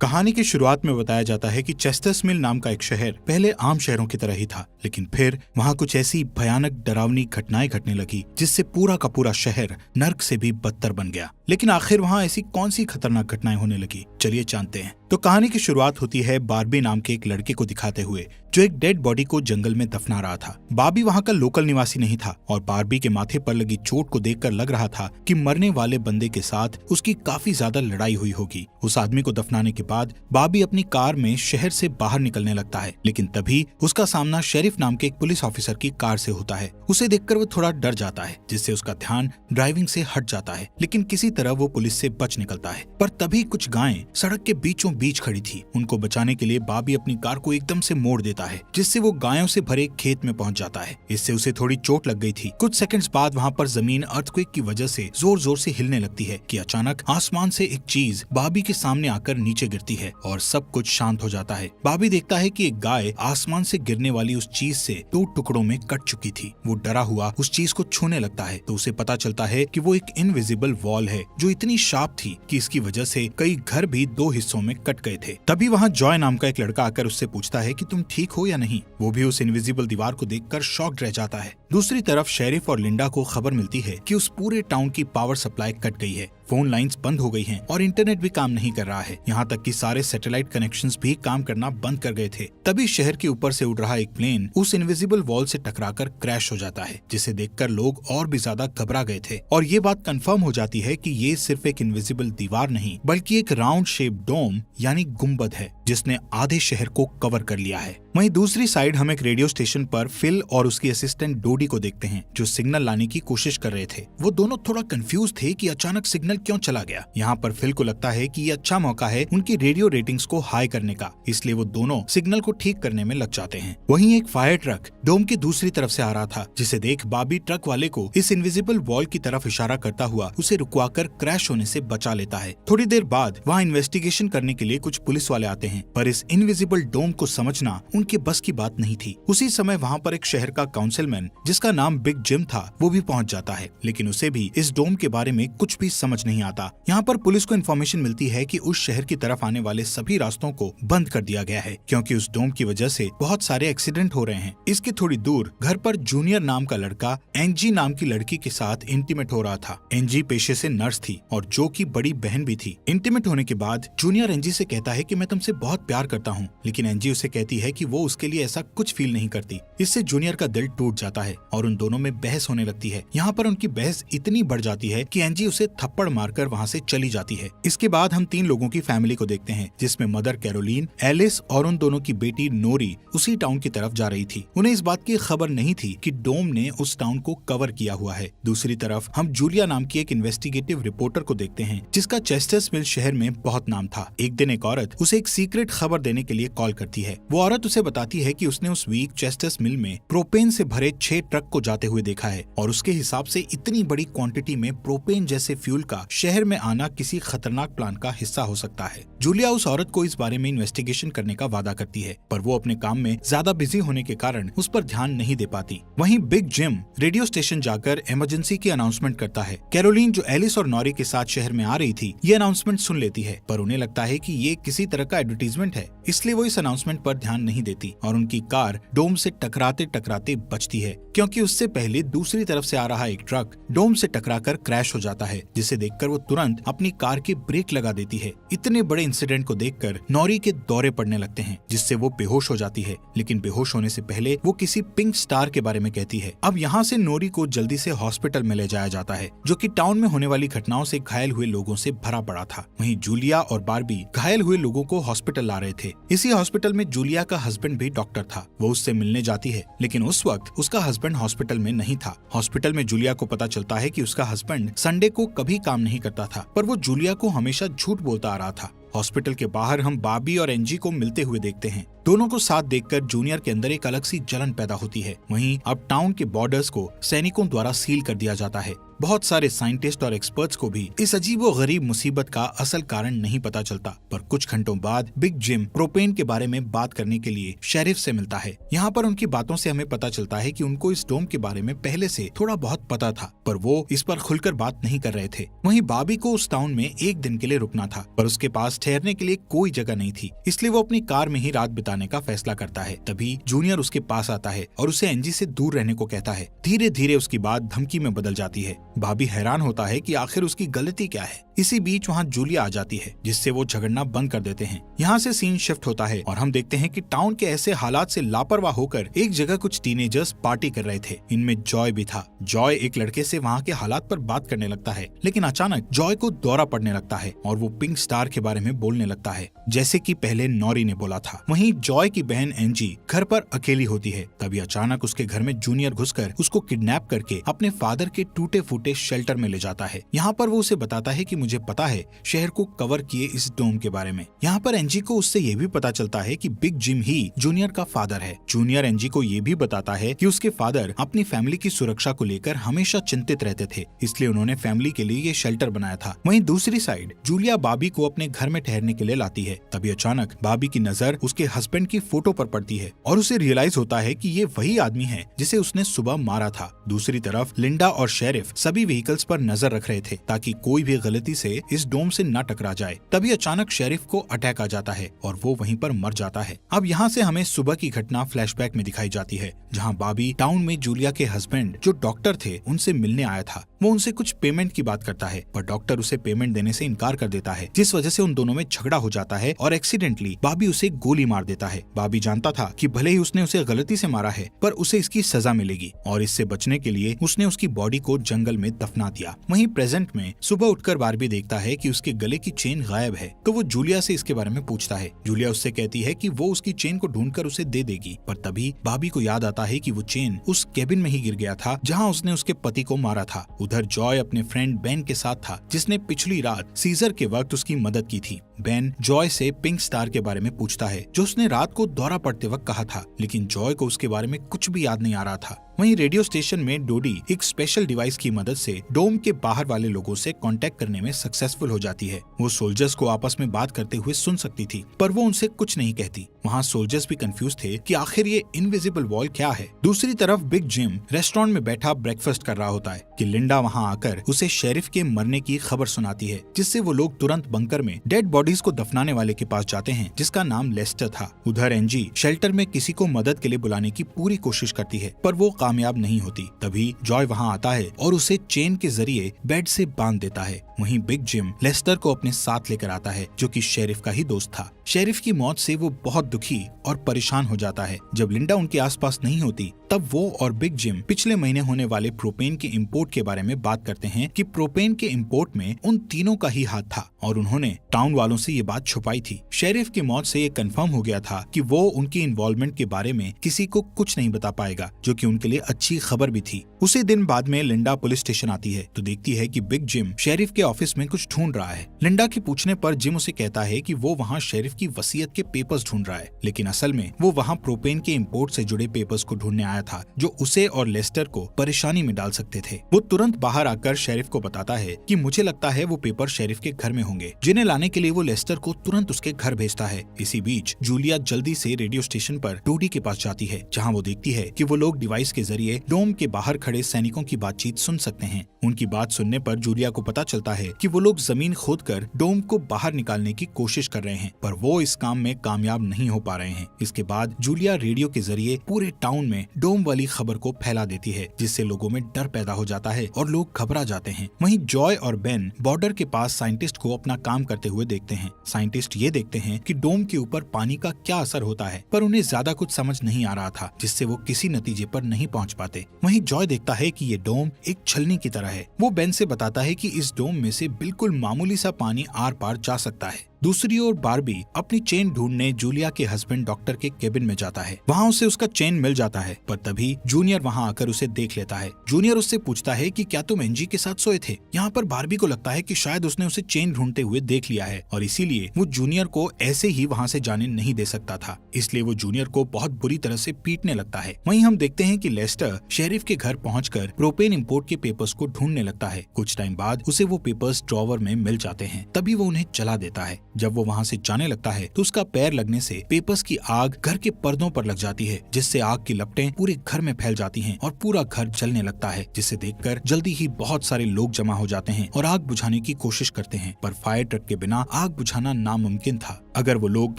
कहानी की शुरुआत में बताया जाता है कि चेस्टर्स मिल नाम का एक शहर पहले आम शहरों की तरह ही था, लेकिन फिर वहाँ कुछ ऐसी भयानक डरावनी घटनाएं घटने लगी जिससे पूरा का पूरा शहर नर्क से भी बदतर बन गया। लेकिन आखिर वहाँ ऐसी कौन सी खतरनाक घटनाएं होने लगी, चलिए जानते हैं। तो कहानी की शुरुआत होती है बार्बी नाम के एक लड़के को दिखाते हुए जो एक डेड बॉडी को जंगल में दफना रहा था। बार्बी वहाँ का लोकल निवासी नहीं था और बार्बी के माथे पर लगी चोट को देखकर लग रहा था कि मरने वाले बंदे के साथ उसकी काफी ज्यादा लड़ाई हुई होगी। उस आदमी को दफनाने के बाद बार्बी अपनी कार में शहर से बाहर निकलने लगता है, लेकिन तभी उसका सामना शेरिफ नाम के एक पुलिस ऑफिसर की कार से होता है। उसे देखकर वो थोड़ा डर जाता है, जिससे उसका ध्यान ड्राइविंग से हट जाता है, लेकिन किसी तरह वो पुलिस से बच निकलता है। पर तभी कुछ गायें सड़क के बीचों बीच खड़ी थी। उनको बचाने के लिए बार्बी अपनी कार को एकदम से मोड़ देता है, जिससे वो गायों से भरे खेत में पहुंच जाता है। इससे उसे थोड़ी चोट लग गई थी। कुछ सेकंड्स बाद वहाँ पर जमीन अर्थक्वेक की वजह से जोर जोर से हिलने लगती है कि अचानक आसमान से एक चीज बार्बी के सामने आकर नीचे गिरती है और सब कुछ शांत हो जाता है। बार्बी देखता है कि एक गाय आसमान से गिरने वाली उस चीज से 2 टुकड़ों में कट चुकी थी। वो डरा हुआ उस चीज को छूने लगता है तो उसे पता चलता है कि वो एक इनविजिबल वॉल है जो इतनी शार्प थी कि इसकी वजह से कई घर भी 2 हिस्सों में कट गए थे। तभी वहाँ जॉय नाम का एक लड़का आकर उससे पूछता है कि तुम ठीक हो या नहीं। वो भी उस इनविजिबल दीवार को देखकर शॉक्ड रह जाता है। दूसरी तरफ शेरिफ और लिंडा को खबर मिलती है कि उस पूरे टाउन की पावर सप्लाई कट गई है, फोन लाइंस बंद हो गई हैं और इंटरनेट भी काम नहीं कर रहा है। यहाँ तक कि सारे सैटेलाइट कनेक्शंस भी काम करना बंद कर गए थे। तभी शहर के ऊपर से उड़ रहा एक प्लेन उस इनविजिबल वॉल से टकराकर क्रैश हो जाता है, जिसे देखकर लोग और भी ज्यादा घबरा गए थे। और ये बात कंफर्म हो जाती है कि ये सिर्फ एक इनविजिबल दीवार नहीं बल्कि एक राउंड शेप डोम यानी गुम्बद है जिसने आधे शहर को कवर कर लिया है। वहीं दूसरी साइड हम एक रेडियो स्टेशन पर फिल और उसकी असिस्टेंट डोडी को देखते हैं जो सिग्नल लाने की कोशिश कर रहे थे। वो दोनों थोड़ा कंफ्यूज थे कि अचानक सिग्नल क्यों चला गया। यहाँ पर फिल को लगता है कि ये अच्छा मौका है उनकी रेडियो रेटिंग्स को हाई करने का, इसलिए वो दोनों सिग्नल को ठीक करने में लग जाते हैं। वहीं एक फायर ट्रक डोम की दूसरी तरफ से आ रहा था, जिसे देख बार्बी ट्रक वाले को इस इनविजिबल वॉल की तरफ इशारा करता हुआ उसे रुकवाकर क्रैश होने से बचा लेता है। थोड़ी देर बाद वहाँ इन्वेस्टिगेशन करने के लिए कुछ पुलिस वाले आते हैं, पर इस इनविजिबल डोम को समझना उनके बस की बात नहीं थी। उसी समय वहाँ पर एक शहर का काउंसिलमैन जिसका नाम बिग जिम था वो भी पहुँच जाता है, लेकिन उसे भी इस डोम के बारे में कुछ भी समझ नहीं आता। यहाँ पर पुलिस को इन्फॉर्मेशन मिलती है कि उस शहर की तरफ आने वाले सभी रास्तों को बंद कर दिया गया है क्योंकि उस डोम की वजह से बहुत सारे एक्सीडेंट हो रहे हैं। इसके थोड़ी दूर घर पर जूनियर नाम का लड़का एंजी नाम की लड़की के साथ इंटीमेट हो रहा था। एंजी पेशे से नर्स थी और जो की बड़ी बहन भी थी। इंटीमेट होने के बाद जूनियर एंजी से कहता है कि मैं तुमसे बहुत प्यार करता हूँ, लेकिन एंजी उसे कहती है कि वो उसके लिए ऐसा कुछ फील नहीं करती। इससे जूनियर का दिल टूट जाता है और उन दोनों में बहस होने लगती है। यहाँ पर उनकी बहस इतनी बढ़ जाती है कि एंजी उसे थप्पड़ मारकर वहाँ से चली जाती है। इसके बाद हम 3 लोगों की फैमिली को देखते हैं, जिसमें मदर कैरोलीन, एलिस और उन दोनों की बेटी नोरी उसी टाउन की तरफ जा रही थी। उन्हें इस बात की खबर नहीं थी कि डोम ने उस टाउन को कवर किया हुआ है। दूसरी तरफ हम जूलिया नाम की एक इन्वेस्टिगेटिव रिपोर्टर को देखते हैं जिसका चेस्टर्स मिल शहर में बहुत नाम था। एक दिन एक औरत उसे एक सीक्रेट खबर देने के लिए कॉल करती है। वो औरत उसे बताती है कि उसने उस वीक चेस्टर्स मिल में प्रोपेन से भरे 6 ट्रक को जाते हुए देखा है और उसके हिसाब से इतनी बड़ी क्वांटिटी में प्रोपेन जैसे फ्यूल का शहर में आना किसी खतरनाक प्लान का हिस्सा हो सकता है। जूलिया उस औरत को इस बारे में इन्वेस्टिगेशन करने का वादा करती है, पर वो अपने काम में ज्यादा बिजी होने के कारण उस पर ध्यान नहीं दे पाती। वहीं बिग जिम रेडियो स्टेशन जाकर इमरजेंसी की अनाउंसमेंट करता है। कैरोलीन जो एलिस और नॉरी के साथ शहर में आ रही थी ये अनाउंसमेंट सुन लेती है, पर उन्हें लगता है कि ये किसी तरह का एडवर्टीजमेंट है, इसलिए वो इस अनाउंसमेंट पर ध्यान नहीं देती और उनकी कार डोम से टकराते टकराते बचती है क्योंकि उससे पहले दूसरी तरफ से आ रहा एक ट्रक डोम से टकराकर क्रैश हो जाता है, जिसे देखकर वो तुरंत अपनी कार की ब्रेक लगा देती है। इतने बड़े इंसिडेंट को देखकर नॉरी के दौरे पड़ने लगते हैं, जिससे वो बेहोश हो जाती है, लेकिन बेहोश होने से पहले वो किसी पिंक स्टार के बारे में कहती है। अब यहाँ से नॉरी को जल्दी से हॉस्पिटल में ले जाया जाता है, जो कि टाउन में होने वाली घटनाओं से घायल हुए लोगों से भरा पड़ा था। वहीं जूलिया और बार्बी घायल हुए लोगों को हॉस्पिटल ला रहे थे। इसी हॉस्पिटल में जूलिया का हस्बैंड भी डॉक्टर था। वो उससे मिलने जाती है, लेकिन उस वक्त उसका हस्बैंड हॉस्पिटल में नहीं था। हॉस्पिटल में जूलिया को पता चलता है कि उसका हस्बैंड संडे को कभी काम नहीं करता था, पर वो जूलिया को हमेशा झूठ बोलता आ रहा था। हॉस्पिटल के बाहर हम बार्बी और एंजी को मिलते हुए देखते हैं। दोनों को साथ देखकर जूनियर के अंदर एक अलग सी जलन पैदा होती है। वहीं अब टाउन के बॉर्डर्स को सैनिकों द्वारा सील कर दिया जाता है। बहुत सारे साइंटिस्ट और एक्सपर्ट्स को भी इस अजीबोगरीब मुसीबत का असल कारण नहीं पता चलता। पर कुछ घंटों बाद बिग जिम प्रोपेन के बारे में बात करने के लिए शेरिफ से मिलता है। यहाँ पर उनकी बातों से हमें पता चलता है कि उनको इस डोम के बारे में पहले से थोड़ा बहुत पता था, पर वो इस पर खुलकर बात नहीं कर रहे थे। वहीं बॉबी को उस टाउन में एक दिन के लिए रुकना था, पर उसके पास ठहरने के लिए कोई जगह नहीं थी, इसलिए वो अपनी कार में ही रात बिताने का फैसला करता है। तभी जूनियर उसके पास आता है और उसे एंजी से दूर रहने को कहता है। धीरे धीरे उसकी बात धमकी में बदल जाती है। बॉबी हैरान होता है कि आखिर उसकी गलती क्या है। इसी बीच वहाँ जूलिया आ जाती है, जिससे वो झगड़ना बंद कर देते हैं। यहाँ से सीन शिफ्ट होता है और हम देखते हैं कि टाउन के ऐसे हालात से लापरवाह होकर एक जगह कुछ टीनेजर्स पार्टी कर रहे थे। इनमें जॉय भी था। जॉय एक लड़के से वहाँ के हालात पर बात करने लगता है, लेकिन अचानक जॉय को दौरा पड़ने लगता है और वो पिंक स्टार के बारे में बोलने लगता है, जैसे कि पहले नॉरी ने बोला था। वहीं जॉय की बहन एंजी घर पर अकेली होती है। तभी अचानक उसके घर में जूनियर घुसकर उसको किडनैप करके अपने फादर के टूटे फूटे शेल्टर में ले जाता है। यहाँ पर वो उसे बताता है कि मुझे पता है शहर को कवर किए इस डोम के बारे में। यहाँ पर एंजी को उससे ये भी पता चलता है कि बिग जिम ही जूनियर का फादर है। जूनियर एंजी को ये भी बताता है कि उसके फादर अपनी फैमिली की सुरक्षा को लेकर हमेशा चिंतित रहते थे, इसलिए उन्होंने फैमिली के लिए ये शेल्टर बनाया था। वहीं दूसरी साइड जूलिया बॉबी को अपने घर में ठहरने के लिए लाती है। तभी अचानक बॉबी की नजर उसके हस्बैंड की फोटो पर पड़ती है और उसे रियलाइज होता है कि ये वही आदमी है जिसे उसने सुबह मारा था। दूसरी तरफ लिंडा और शेरिफ सभी व्हीकल्स पर नजर रख रहे थे ताकि कोई भी गलती से इस डोम से न टकरा जाए। तभी अचानक शेरिफ को अटैक आ जाता है और वो वहीं पर मर जाता है। अब यहाँ से हमें सुबह की घटना फ्लैशबैक में दिखाई जाती है, जहाँ बॉबी टाउन में जूलिया के हस्बैंड जो डॉक्टर थे उनसे मिलने आया था। वो उनसे कुछ पेमेंट की बात करता है, पर डॉक्टर उसे पेमेंट देने से इनकार कर देता है, जिस वजह से उन दोनों में झगड़ा हो जाता है और एक्सीडेंटली बॉबी उसे गोली मार देता है। बॉबी जानता था कि भले ही उसने उसे गलती से मारा है, पर उसे इसकी सजा मिलेगी और इससे बचने के लिए उसने उसकी बॉडी को जंगल में दफना दिया। वहीं प्रेजेंट में सुबह उठकर बार्बी देखता है कि उसके गले की चेन गायब है, तो वो जूलिया से इसके बारे में पूछता है। जूलिया उससे कहती है कि वो उसकी चेन को ढूंढकर उसे दे देगी, पर तभी बॉबी को याद आता है कि वो चेन उस केबिन में ही गिर गया था जहाँ उसने उसके पति को मारा था। उधर जॉय अपने फ्रेंड बेन के साथ था, जिसने पिछली रात सीजर के वक्त उसकी मदद की थी। बेन जॉय से पिंक स्टार के बारे में पूछता है, जो उसने रात को दौरा पड़ते वक्त कहा था, लेकिन जॉय को उसके बारे में कुछ भी याद नहीं आ रहा था। वहीं रेडियो स्टेशन में डोडी एक स्पेशल डिवाइस की मदद से डोम के बाहर वाले लोगों से कांटेक्ट करने में सक्सेसफुल हो जाती है। वो सोल्जर्स को आपस में बात करते हुए सुन सकती थी, पर वो उनसे कुछ नहीं कहती। वहाँ सोल्जर्स भी कंफ्यूज थे कि आखिर ये इनविजिबल वॉल क्या है। दूसरी तरफ बिग जिम रेस्टोरेंट में बैठा ब्रेकफास्ट कर रहा होता है कि लिंडा वहाँ आकर उसे शेरिफ के मरने की खबर सुनाती है, जिससे वो लोग तुरंत बंकर में डेड बॉडीज को दफनाने वाले के पास जाते हैं, जिसका नाम लेस्टर था। उधर एंजी शेल्टर में किसी को मदद के लिए बुलाने की पूरी कोशिश करती है, पर वो कामयाब नहीं होती। तभी जॉय वहाँ आता है और उसे चेन के जरिए बेड से बांध देता है। वहीं बिग जिम लेस्टर को अपने साथ लेकर आता है, जो कि शेरिफ का ही दोस्त था। शेरिफ की मौत से वो बहुत दुखी और परेशान हो जाता है। जब लिंडा उनके आसपास नहीं होती, तब वो और बिग जिम पिछले महीने होने वाले प्रोपेन के इंपोर्ट के बारे में बात करते हैं कि प्रोपेन के इंपोर्ट में उन तीनों का ही हाथ था और उन्होंने टाउन वालों से ये बात छुपाई थी। शेरिफ की मौत से ये कंफर्म हो गया था कि वो उनकी इन्वॉल्वमेंट के बारे में किसी को कुछ नहीं बता पाएगा, जो कि उनके लिए अच्छी खबर भी थी। उसी दिन बाद में लिंडा पुलिस स्टेशन आती है तो देखती है कि बिग जिम शेरिफ के ऑफिस में कुछ ढूंढ रहा है। लिंडा के पूछने पर जिम उसे कहता है कि वो वहाँ शेरिफ की वसीयत के पेपर्स ढूंढ रहा है, लेकिन असल में वो वहाँ प्रोपेन के इंपोर्ट से जुड़े पेपर्स को ढूंढने आया था, जो उसे और लेस्टर को परेशानी में डाल सकते थे। वो तुरंत बाहर आकर शेरिफ को बताता है कि मुझे लगता है वो पेपर शेरिफ के घर में होंगे, जिन्हें लाने के लिए वो लेस्टर को तुरंत उसके घर भेजता है। इसी बीच जूलिया जल्दी से रेडियो स्टेशन पर डोडी के पास जाती है, जहाँ वो देखती है कि वो लोग डिवाइस के जरिए डोम के बाहर खड़े सैनिकों की बातचीत सुन सकते हैं। उनकी बात सुनने पर जूलिया को पता चलता है कि वो लोग जमीन खोदकर डोम को बाहर निकालने की कोशिश कर रहे हैं, पर वो इस काम में कामयाब नहीं हो पा रहे हैं। इसके बाद जूलिया रेडियो के जरिए पूरे टाउन में डोम वाली खबर को फैला देती है, जिससे लोगों में डर पैदा हो जाता है और लोग घबरा जाते हैं। वहीं जॉय और बेन बॉर्डर के पास साइंटिस्ट को अपना काम करते हुए देखते हैं। साइंटिस्ट ये देखते हैं कि डोम के ऊपर पानी का क्या असर होता है, पर उन्हें ज्यादा कुछ समझ नहीं आ रहा था, जिससे वो किसी नतीजे पर नहीं पहुंच पाते। वहीं जॉय देखता है कि ये डोम एक छलनी की तरह है। वो बेन से बताता है कि इस डोम में से बिल्कुल मामूली सा पानी आर पार जा सकता है। दूसरी ओर बार्बी अपनी चेन ढूंढने जूलिया के हस्बैंड डॉक्टर के केबिन में जाता है। वहाँ उसे उसका चेन मिल जाता है, पर तभी जूनियर वहाँ आकर उसे देख लेता है। जूनियर उससे पूछता है कि क्या तुम एंजी के साथ सोए थे। यहाँ पर बार्बी को लगता है कि शायद उसने उसे चेन ढूंढते हुए देख लिया है और इसीलिए वो जूनियर को ऐसे ही वहाँ से जाने नहीं दे सकता था, इसलिए वो जूनियर को बहुत बुरी तरह से पीटने लगता है। वहीं हम देखते हैं कि लेस्टर शेरिफ के घर पहुंचकर प्रोपेन इंपोर्ट के पेपर्स को ढूंढने लगता है। कुछ टाइम बाद उसे वो पेपर्स ड्रॉवर में मिल जाते हैं, तभी वो उन्हें जला देता है। जब वो वहाँ से जाने लगता है तो उसका पैर लगने से पेपर्स की आग घर के पर्दों पर लग जाती है, जिससे आग की लपटें पूरे घर में फैल जाती हैं और पूरा घर जलने लगता है, जिसे देखकर जल्दी ही बहुत सारे लोग जमा हो जाते हैं और आग बुझाने की कोशिश करते हैं, पर फायर ट्रक के बिना आग बुझाना नामुमकिन था। अगर वो लोग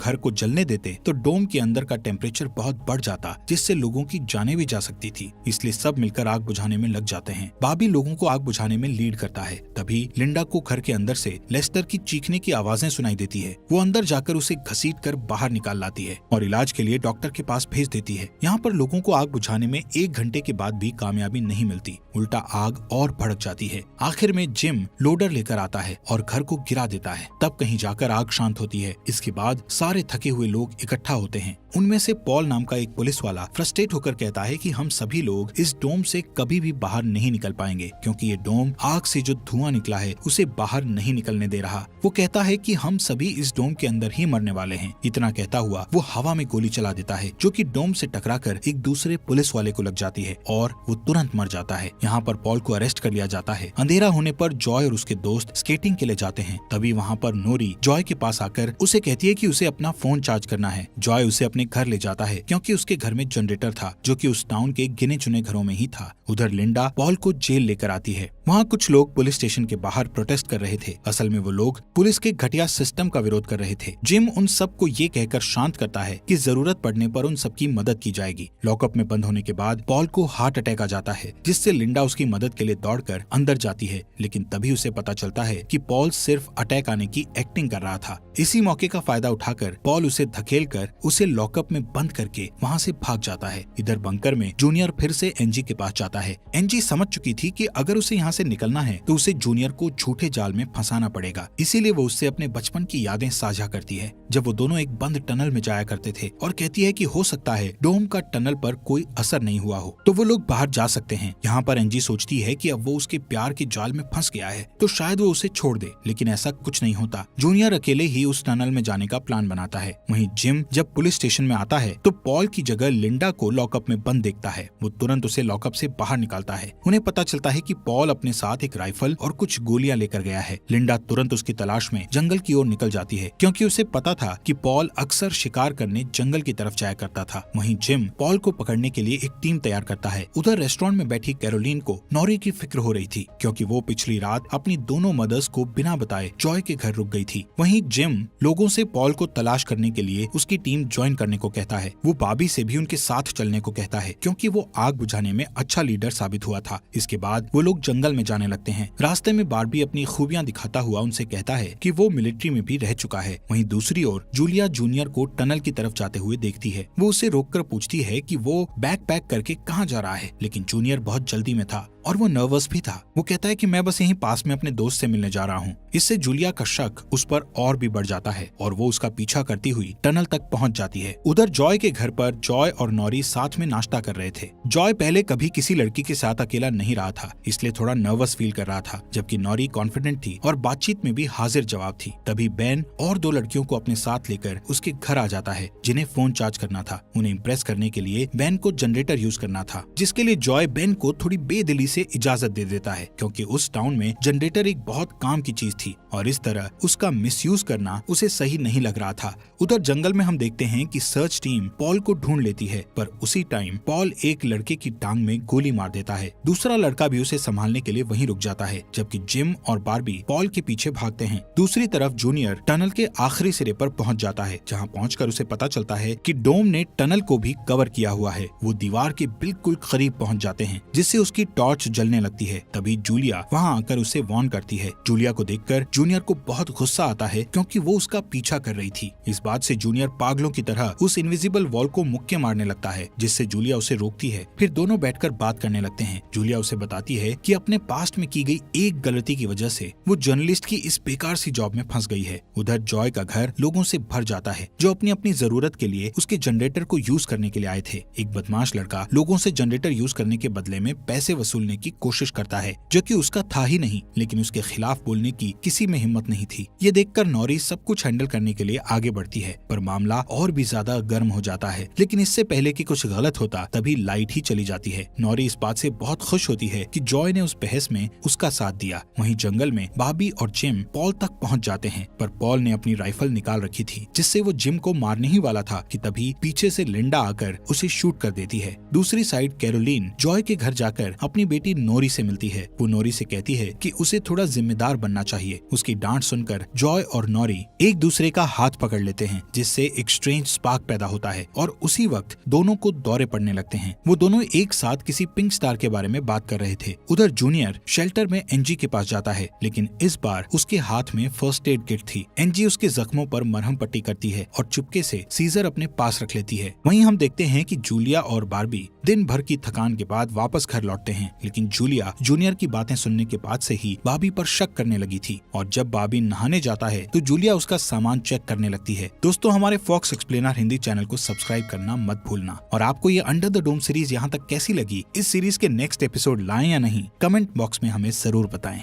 घर को जलने देते तो डोम के अंदर का टेम्परेचर बहुत बढ़ जाता, जिससे लोगों की जानें भी जा सकती थी। इसलिए सब मिलकर आग बुझाने में लग जाते हैं। बॉबी लोगों को आग बुझाने में लीड करता है। तभी लिंडा को घर के अंदर से लेस्टर की चीखने की आवाजें सुनाई देती है। वो अंदर जाकर उसे घसीटकर बाहर निकाल लाती है और इलाज के लिए डॉक्टर के पास भेज देती है। यहाँ पर लोगों को आग बुझाने में 1 घंटे के बाद भी कामयाबी नहीं मिलती, उल्टा आग और भड़क जाती है। आखिर में जिम लोडर लेकर आता है और घर को गिरा देता है। तब कहीं जाकर आग शांत होती है। इसके बाद सारे थके हुए लोग इकट्ठा होते हैं। उनमें से पॉल नाम का एक पुलिस वाला फ्रस्ट्रेट होकर कहता है कि हम सभी लोग इस डोम से कभी भी बाहर नहीं निकल पाएंगे, क्योंकि ये डोम आग से जो धुआं निकला है उसे बाहर नहीं निकलने दे रहा। वो कहता है कि हम सभी इस डोम के अंदर ही मरने वाले हैं। इतना कहता हुआ वो हवा में गोली चला देता है, जो कि डोम से टकराकर एक दूसरे पुलिस वाले को लग जाती है और वो तुरंत मर जाता है। यहाँ पर पॉल को अरेस्ट कर लिया जाता है। अंधेरा होने पर जॉय और उसके दोस्त स्केटिंग के लिए जाते हैं। तभी वहाँ पर नोरी जॉय के पास आकर उसे कहती है कि उसे अपना फोन चार्ज करना है। जॉय उसे अपने घर ले जाता है, क्योंकि उसके घर में जनरेटर था, जो कि उस टाउन के गिने चुने घरों में ही था। उधर लिंडा पॉल को जेल लेकर आती है। वहाँ कुछ लोग पुलिस स्टेशन के बाहर प्रोटेस्ट कर रहे थे। असल में वो लोग पुलिस के घटिया सिस्टम का विरोध कर रहे थे। जिम उन सबको ये कहकर शांत करता है कि जरूरत पड़ने पर उन सबकी मदद की जाएगी। लॉकअप में बंद होने के बाद पॉल को हार्ट अटैक आ जाता है, जिससे लिंडा उसकी मदद के लिए दौड़कर अंदर जाती है, लेकिन तभी उसे पता चलता है कि पॉल सिर्फ अटैक आने की एक्टिंग कर रहा था। इसी मौके का फायदा उठाकर पॉल उसे धकेलकर उसे लॉकअप में बंद करके वहाँ से भाग जाता है। इधर बंकर में जूनियर फिर से एनजी के पास जाता है। एनजी समझ चुकी थी कि अगर उसे यहाँ से निकलना है तो उसे जूनियर को झूठे जाल में फंसाना पड़ेगा, इसीलिए वो उससे अपने बचपन की यादें साझा करती है, जब वो दोनों एक बंद टनल में जाया करते थे, और कहती है कि हो सकता है डोम का टनल पर कोई असर नहीं हुआ हो, तो वो लोग बाहर जा सकते हैं। यहाँ पर एनजी सोचती है कि अब वो उसके प्यार के जाल में फंस गया है तो शायद वो उसे छोड़ दे, लेकिन ऐसा कुछ नहीं होता। जूनियर अकेले ही उस टनल में जाने का प्लान बनाता है। वहीं जिम जब पुलिस स्टेशन में आता है तो पॉल की जगह लिंडा को लॉकअप में बंद देखता है। वो तुरंत उसे लॉकअप से बाहर निकालता है। उन्हें पता चलता है कि पॉल अपने साथ एक राइफल और कुछ गोलियां लेकर गया है। लिंडा तुरंत उसकी तलाश में जंगल की ओर निकल जाती है, क्योंकि उसे पता था कि पॉल अक्सर शिकार करने जंगल की तरफ जाया करता था। वहीं जिम पॉल को पकड़ने के लिए एक टीम तैयार करता है। उधर रेस्टोरेंट में बैठी कैरोलीन को नॉरी की फिक्र हो रही थी, क्योंकि वो पिछली रात अपनी दोनों मदर्स को बिना बताए जॉय के घर रुक गई थी। वहीं जिम लोगों से पॉल को तलाश करने के लिए उसकी टीम ज्वाइन करने को कहता है। वो बॉबी से भी उनके साथ चलने को कहता है, क्योंकि वो आग बुझाने में अच्छा लीडर साबित हुआ था। इसके बाद वो लोग जंगल में जाने लगते हैं। रास्ते में बार्बी अपनी खूबियां दिखाता हुआ उनसे कहता है कि वो मिलिट्री में भी रह चुका है। वहीं दूसरी ओर जूलिया जूनियर को टनल की तरफ जाते हुए देखती है। वो उसे रोककर पूछती है कि वो बैग पैक करके कहाँ जा रहा है, लेकिन जूनियर बहुत जल्दी में था और वो नर्वस भी था। वो कहता है कि मैं बस यहीं पास में अपने दोस्त से मिलने जा रहा हूँ। इससे जूलिया का शक उस पर और भी बढ़ जाता है और वो उसका पीछा करती हुई टनल तक पहुँच जाती है। उधर जॉय के घर पर जॉय और नॉरी साथ में नाश्ता कर रहे थे। जॉय पहले कभी किसी लड़की के साथ अकेला नहीं रहा था, इसलिए थोड़ा नर्वस फील कर रहा था, जबकि नॉरी कॉन्फिडेंट थी और बातचीत में भी हाजिर जवाब थी। तभी बेन और 2 लड़कियों को अपने साथ लेकर उसके घर आ जाता है, जिन्हें फोन चार्ज करना था। उन्हें इम्प्रेस करने के लिए बेन को जनरेटर यूज करना था, जिसके लिए जॉय बेन को थोड़ी बेदिली से इजाजत दे देता है, क्योंकि उस टाउन में जनरेटर एक बहुत काम की चीज थी और इस तरह उसका मिसयूज करना उसे सही नहीं लग रहा था। उधर जंगल में हम देखते हैं कि सर्च टीम पॉल को ढूंढ लेती है, पर उसी टाइम पॉल एक लड़के की टांग में गोली मार देता है। दूसरा लड़का भी उसे संभालने के लिए वहीं रुक जाता है, जबकि जिम और बार्बी पॉल के पीछे भागते हैं। दूसरी तरफ जूनियर टनल के आखिरी सिरे पर पहुंच जाता है, जहां पहुंचकर उसे पता चलता है कि डोम ने टनल को भी कवर किया हुआ है। वो दीवार के बिल्कुल करीब पहुंच जाते हैं, जिससे उसकी टॉर्च जलने लगती है। तभी जूलिया वहां आकर उसे वार्न करती है। जूलिया को देखकर जूनियर को बहुत गुस्सा आता है, क्योंकि वो उसका पीछा कर रही थी। इस बात से जूनियर पागलों की तरह उस इनविजिबल वॉल को मुक्के मारने लगता है, जिससे जूलिया उसे रोकती है। फिर दोनों बैठकर बात करने लगते हैं। जूलिया उसे बताती है कि अपने पास्ट में की गई एक गलती की वजह से वो जर्नलिस्ट की इस बेकार सी जॉब में फंस गई है। उधर जॉय का घर लोगों से भर जाता है, जो अपनी अपनी जरूरत के लिए उसके जनरेटर को यूज करने के लिए आए थे। एक बदमाश लड़का लोगों से जनरेटर यूज करने के बदले में पैसे वसूलने करने की कोशिश करता है, जो कि उसका था ही नहीं, लेकिन उसके खिलाफ बोलने की किसी में हिम्मत नहीं थी। ये देखकर नॉरी सब कुछ हैंडल करने के लिए आगे बढ़ती है, पर मामला और भी ज्यादा गर्म हो जाता है। लेकिन इससे पहले कि कुछ गलत होता तभी लाइट ही चली जाती है। नॉरी इस बात से बहुत खुश होती है कि जॉय ने उस बहस में उसका साथ दिया। वहीं जंगल में बॉबी और जिम पॉल तक पहुंच जाते हैं, पर पॉल ने अपनी राइफल निकाल रखी थी, जिससे वो जिम को मारने ही वाला था कि तभी पीछे से लिंडा आकर उसे शूट कर देती है। दूसरी साइड कैरोलीन जॉय के घर जाकर अपनी बेटी नोरी से मिलती है। वो नोरी से कहती है कि उसे थोड़ा जिम्मेदार बनना चाहिए। उसकी डांट सुनकर जॉय और नोरी एक दूसरे का हाथ पकड़ लेते हैं, जिससे एक स्ट्रेंज स्पार्क पैदा होता है और उसी वक्त दोनों को दौरे पड़ने लगते हैं। वो दोनों एक साथ किसी पिंक स्टार के बारे में बात कर रहे थे। उधर जूनियर शेल्टर में एनजी के पास जाता है, लेकिन इस बार उसके हाथ में फर्स्ट एड किट थी। एनजी उसके जख्मों पर मरहम पट्टी करती है और चुपके से सीजर अपने पास रख लेती है। वहीं हम देखते हैं कि जूलिया और बार्बी दिन भर की थकान के बाद वापस घर लौटते हैं, लेकिन जूलिया जूनियर की बातें सुनने के बाद से ही बार्बी पर शक करने लगी थी और जब बार्बी नहाने जाता है तो जूलिया उसका सामान चेक करने लगती है। दोस्तों, हमारे फॉक्स एक्सप्लेनर हिंदी चैनल को सब्सक्राइब करना मत भूलना। और आपको ये अंडर द डोम सीरीज यहाँ तक कैसी लगी, इस सीरीज के नेक्स्ट एपिसोड लाएं या नहीं, कमेंट बॉक्स में हमें जरूर बताएं।